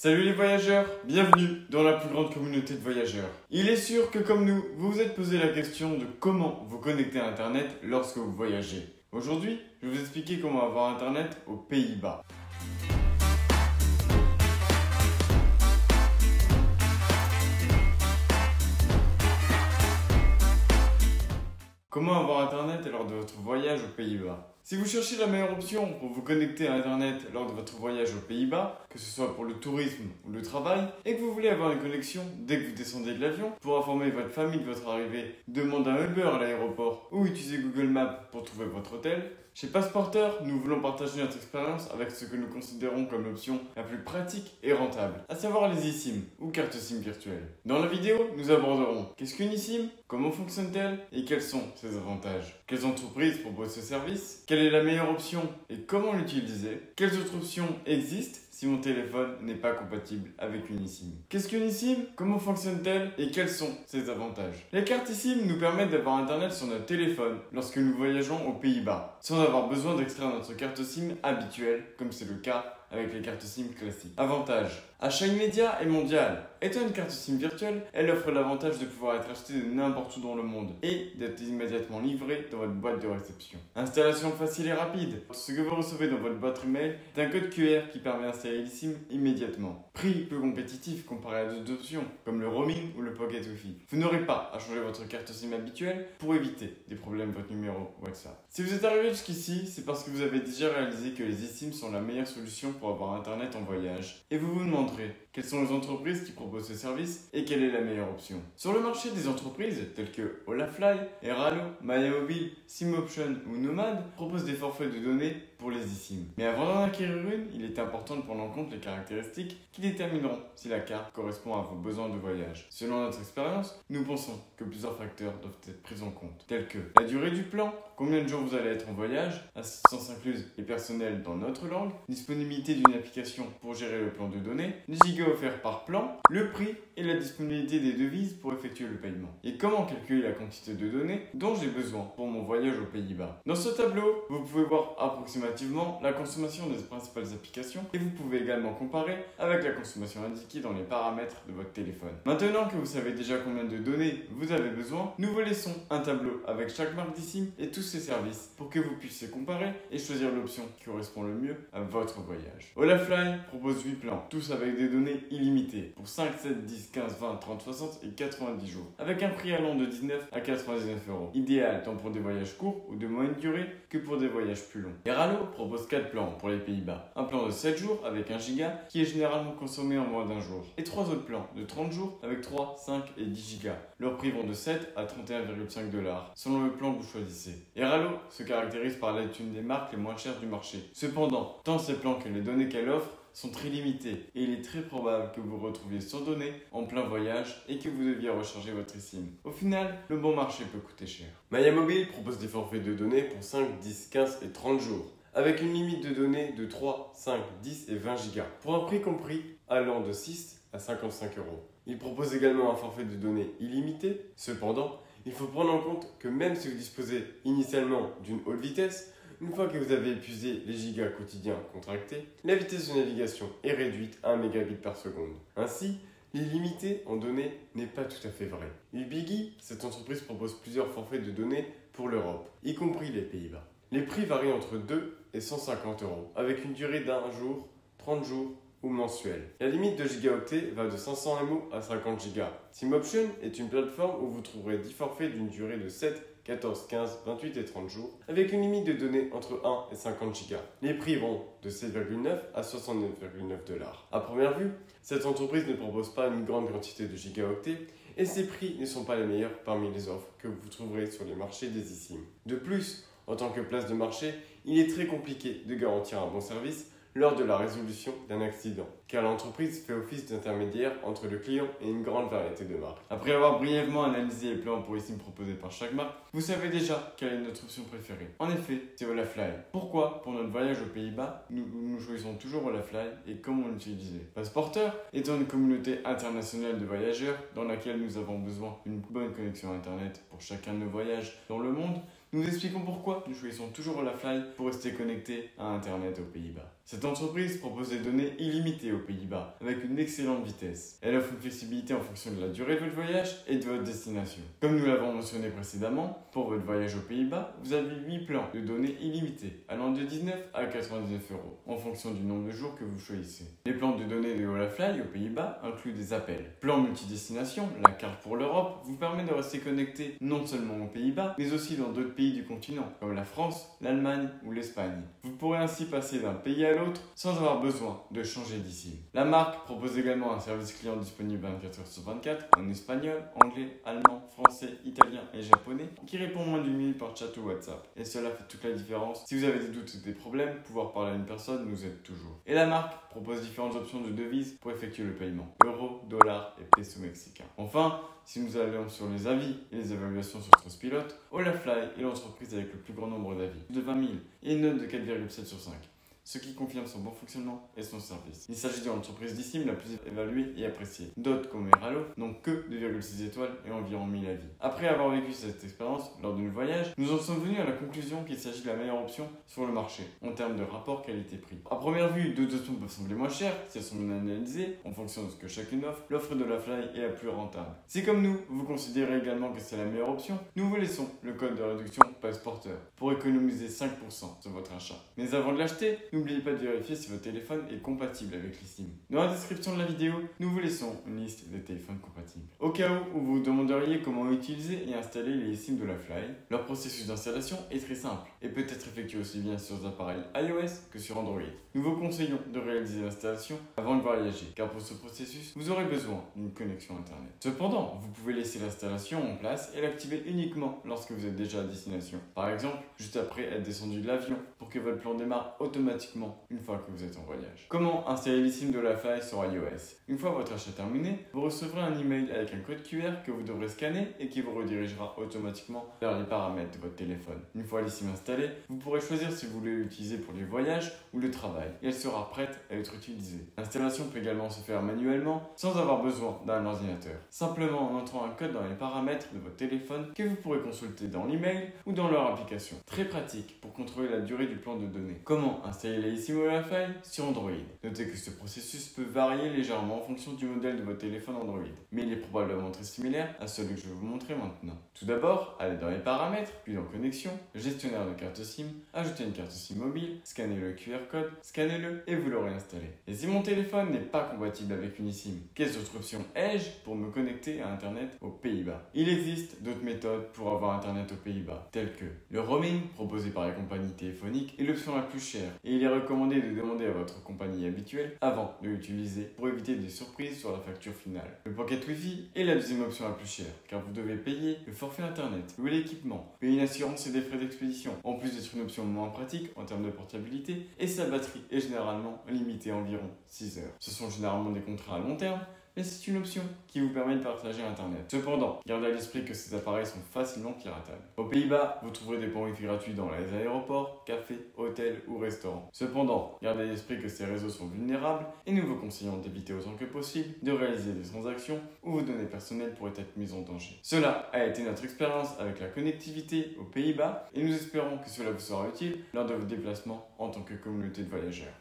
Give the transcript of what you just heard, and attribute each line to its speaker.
Speaker 1: Salut les voyageurs, bienvenue dans la plus grande communauté de voyageurs. Il est sûr que comme nous, vous vous êtes posé la question de comment vous connecter à Internet lorsque vous voyagez. Aujourd'hui, je vais vous expliquer comment avoir Internet aux Pays-Bas. Comment avoir Internet lors de votre voyage aux Pays-Bas? Si vous cherchez la meilleure option pour vous connecter à Internet lors de votre voyage aux Pays-Bas, que ce soit pour le tourisme ou le travail, et que vous voulez avoir une connexion dès que vous descendez de l'avion, pour informer votre famille de votre arrivée, demandez un Uber à l'aéroport ou utilisez Google Maps pour trouver votre hôtel, chez Passeporter, nous voulons partager notre expérience avec ce que nous considérons comme l'option la plus pratique et rentable, à savoir les eSIM ou cartes SIM virtuelles. Dans la vidéo, nous aborderons qu'est-ce qu'une eSIM, comment fonctionne-t-elle et quels sont ses avantages, quelles entreprises proposent ce service, quelle est la meilleure option et comment l'utiliser, quelles autres options existent si mon téléphone n'est pas compatible avec une eSIM. Qu'est-ce qu'une eSIM? Comment fonctionne-t-elle? Et quels sont ses avantages? Les cartes eSIM nous permettent d'avoir Internet sur notre téléphone lorsque nous voyageons aux Pays-Bas, sans avoir besoin d'extraire notre carte SIM habituelle, comme c'est le cas avec les cartes SIM classiques. Avantage: achat immédiat et mondial. Étant une carte SIM virtuelle, elle offre l'avantage de pouvoir être achetée de n'importe où dans le monde et d'être immédiatement livrée dans votre boîte de réception. Installation facile et rapide. Ce que vous recevez dans votre boîte email est un code QR qui permet d'installer l'eSIM immédiatement. Prix peu compétitif comparé à d'autres options, comme le roaming ou le Pocket Wi-Fi. Vous n'aurez pas à changer votre carte SIM habituelle pour éviter des problèmes de votre numéro WhatsApp. Si vous êtes arrivé jusqu'ici, c'est parce que vous avez déjà réalisé que les eSIM sont la meilleure solution pour avoir Internet en voyage. Et vous vous demanderez quelles sont les entreprises qui proposent ce service et quelle est la meilleure option. Sur le marché des entreprises telles que Olafly, Airalo, MyMobile, SimOption ou Nomad proposent des forfaits de données pour les eSIM. Mais avant d'en acquérir une, il est important de prendre en compte les caractéristiques qui détermineront si la carte correspond à vos besoins de voyage. Selon notre expérience, nous pensons que plusieurs facteurs doivent être pris en compte, tels que la durée du plan, combien de jours vous allez être en voyage, assistance incluse et personnelle dans notre langue, disponibilité d'une application pour gérer le plan de données, les gigas offerts par plan, le prix et la disponibilité des devises pour effectuer le paiement. Et comment calculer la quantité de données dont j'ai besoin pour mon voyage aux Pays-Bas. Dans ce tableau, vous pouvez voir approximativement la consommation des principales applications et vous pouvez également comparer avec la consommation indiquée dans les paramètres de votre téléphone. Maintenant que vous savez déjà combien de données vous avez besoin, nous vous laissons un tableau avec chaque marque d'eSIM et tous ses services pour que vous puissiez comparer et choisir l'option qui correspond le mieux à votre voyage. Olafly propose 8 plans, tous avec des données illimitées pour 5, 7, 10, 15, 20, 30, 60 et 90 jours, avec un prix allant de 19 à 99 €. Idéal tant pour des voyages courts ou de moyenne durée que pour des voyages plus longs. Airalo propose 4 plans pour les Pays-Bas. Un plan de 7 jours avec 1 giga qui est généralement consommé en moins d'un jour. Et 3 autres plans de 30 jours avec 3, 5 et 10 gigas. Leurs prix vont de 7 à 31,5 $, selon le plan que vous choisissez. Airalo se caractérise par l'être une des marques les moins chères du marché. Cependant, tant ses plans que les données qu'elle offre sont très limitées et il est très probable que vous vous retrouviez sans données en plein voyage et que vous deviez recharger votre eSIM. Au final, le bon marché peut coûter cher. MyMobile propose des forfaits de données pour 5, 10, 15 et 30 jours avec une limite de données de 3, 5, 10 et 20 gigas pour un prix compris allant de 6 à 55 €. Il propose également un forfait de données illimité. Cependant, il faut prendre en compte que même si vous disposez initialement d'une haute vitesse, une fois que vous avez épuisé les gigas quotidiens contractés, la vitesse de navigation est réduite à 1 mégabit par seconde. Ainsi, l'illimité en données n'est pas tout à fait vrai. Ubigui, cette entreprise propose plusieurs forfaits de données pour l'Europe, y compris les Pays-Bas. Les prix varient entre 2 et 150 €, avec une durée d'1 jour, 30 jours ou mensuel. La limite de gigaoctets va de 500 MO à 50 gigas. SimOption est une plateforme où vous trouverez 10 forfaits d'une durée de 7, 14, 15, 28 et 30 jours, avec une limite de données entre 1 et 50 gigas. Les prix vont de 7,9 à 69,9 $. À première vue, cette entreprise ne propose pas une grande quantité de gigaoctets et ses prix ne sont pas les meilleurs parmi les offres que vous trouverez sur les marchés des eSIM. De plus, en tant que place de marché, il est très compliqué de garantir un bon service lors de la résolution d'un accident, car l'entreprise fait office d'intermédiaire entre le client et une grande variété de marques. Après avoir brièvement analysé les plans pour eSIM proposés par chaque marque, vous savez déjà quelle est notre option préférée. En effet, c'est Olafly. Pourquoi? Pour notre voyage aux Pays-Bas, nous choisissons toujours Olafly et comment l'utiliser. Passeporter étant une communauté internationale de voyageurs dans laquelle nous avons besoin d'une bonne connexion Internet pour chacun de nos voyages dans le monde, nous expliquons pourquoi nous choisissons toujours Olafly pour rester connectés à Internet aux Pays-Bas. Cette entreprise propose des données illimitées aux Pays-Bas, avec une excellente vitesse. Elle offre une flexibilité en fonction de la durée de votre voyage et de votre destination. Comme nous l'avons mentionné précédemment, pour votre voyage aux Pays-Bas, vous avez 8 plans de données illimitées, allant de 19 à 99 €, en fonction du nombre de jours que vous choisissez. Les plans de données de Holafly aux Pays-Bas incluent des appels. Plan multidestination, la carte pour l'Europe, vous permet de rester connecté non seulement aux Pays-Bas, mais aussi dans d'autres pays du continent, comme la France, l'Allemagne ou l'Espagne. Vous pourrez ainsi passer d'un pays à l'autre sans avoir besoin de changer d'ISIM. La marque propose également un service client disponible 24h/24 en espagnol, anglais, allemand, français, italien et japonais qui répond moins d'une minute par chat ou WhatsApp. Et cela fait toute la différence. Si vous avez des doutes ou des problèmes, pouvoir parler à une personne nous aide toujours. Et la marque propose différentes options de devises pour effectuer le paiement. Euro, dollar et peso mexicain. Enfin, si nous allons sur les avis et les évaluations sur Trustpilot, Holafly est l'entreprise avec le plus grand nombre d'avis, de 20 000, et une note de 4,7 sur 5. Ce qui confirme son bon fonctionnement et son service. Il s'agit de l'entreprise d'ISIM la plus évaluée et appréciée. D'autres, comme Meralo, n'ont que 2,6 étoiles et environ 1000 avis. Après avoir vécu cette expérience lors de nos voyages, nous en sommes venus à la conclusion qu'il s'agit de la meilleure option sur le marché, en termes de rapport qualité-prix. À première vue, deux options peuvent sembler moins chères si elles sont bien analysées, en fonction de ce que chacune offre. L'offre de Holafly est la plus rentable. Si comme nous, vous considérez également que c'est la meilleure option, nous vous laissons le code de réduction Passeporteur pour économiser 5% sur votre achat. Mais avant de l'acheter, n'oubliez pas de vérifier si votre téléphone est compatible avec l'eSIM. Dans la description de la vidéo, nous vous laissons une liste des téléphones compatibles. Au cas où vous vous demanderiez comment utiliser et installer les eSIM de Holafly, leur processus d'installation est très simple et peut être effectué aussi bien sur des appareils iOS que sur Android. Nous vous conseillons de réaliser l'installation avant de voyager, car pour ce processus, vous aurez besoin d'une connexion Internet. Cependant, vous pouvez laisser l'installation en place et l'activer uniquement lorsque vous êtes déjà à destination. Par exemple, juste après être descendu de l'avion pour que votre plan démarre automatiquement une fois que vous êtes en voyage. Comment installer l'eSIM de Holafly sur iOS? Une fois votre achat terminé, vous recevrez un email avec un code QR que vous devrez scanner et qui vous redirigera automatiquement vers les paramètres de votre téléphone. Une fois l'eSIM installée, vous pourrez choisir si vous voulez l'utiliser pour les voyages ou le travail et elle sera prête à être utilisée. L'installation peut également se faire manuellement sans avoir besoin d'un ordinateur. Simplement en entrant un code dans les paramètres de votre téléphone que vous pourrez consulter dans l'email ou dans leur application. Très pratique pour contrôler la durée du plan de données. Comment installer la eSIM Holafly sur Android? Notez que ce processus peut varier légèrement en fonction du modèle de votre téléphone Android, mais il est probablement très similaire à celui que je vais vous montrer maintenant. Tout d'abord, allez dans les paramètres, puis dans Connexion, gestionnaire de carte SIM, ajoutez une carte SIM mobile, scannez le QR code, scannez-le et vous l'aurez installé. Et si mon téléphone n'est pas compatible avec une eSIM, quelles autres options ai-je pour me connecter à Internet aux Pays-Bas? Il existe d'autres méthodes pour avoir Internet aux Pays-Bas, telles que le roaming proposé par les compagnies téléphoniques est l'option la plus chère et il est recommandé de demander à votre compagnie habituelle avant de l'utiliser pour éviter des surprises sur la facture finale. Le Pocket Wi-Fi est la deuxième option la plus chère car vous devez payer le forfait Internet, louer l'équipement, payer une assurance et des frais d'expédition, en plus d'être une option moins pratique en termes de portabilité et sa batterie est généralement limitée à environ 6 heures. Ce sont généralement des contrats à long terme, mais c'est une option qui vous permet de partager Internet. Cependant, gardez à l'esprit que ces appareils sont facilement piratables. Aux Pays-Bas, vous trouverez des points Wi-Fi gratuits dans les aéroports, cafés, hôtels ou restaurants. Cependant, gardez à l'esprit que ces réseaux sont vulnérables et nous vous conseillons d'éviter autant que possible de réaliser des transactions où vos données personnelles pourraient être mises en danger. Cela a été notre expérience avec la connectivité aux Pays-Bas et nous espérons que cela vous sera utile lors de vos déplacements en tant que communauté de voyageurs.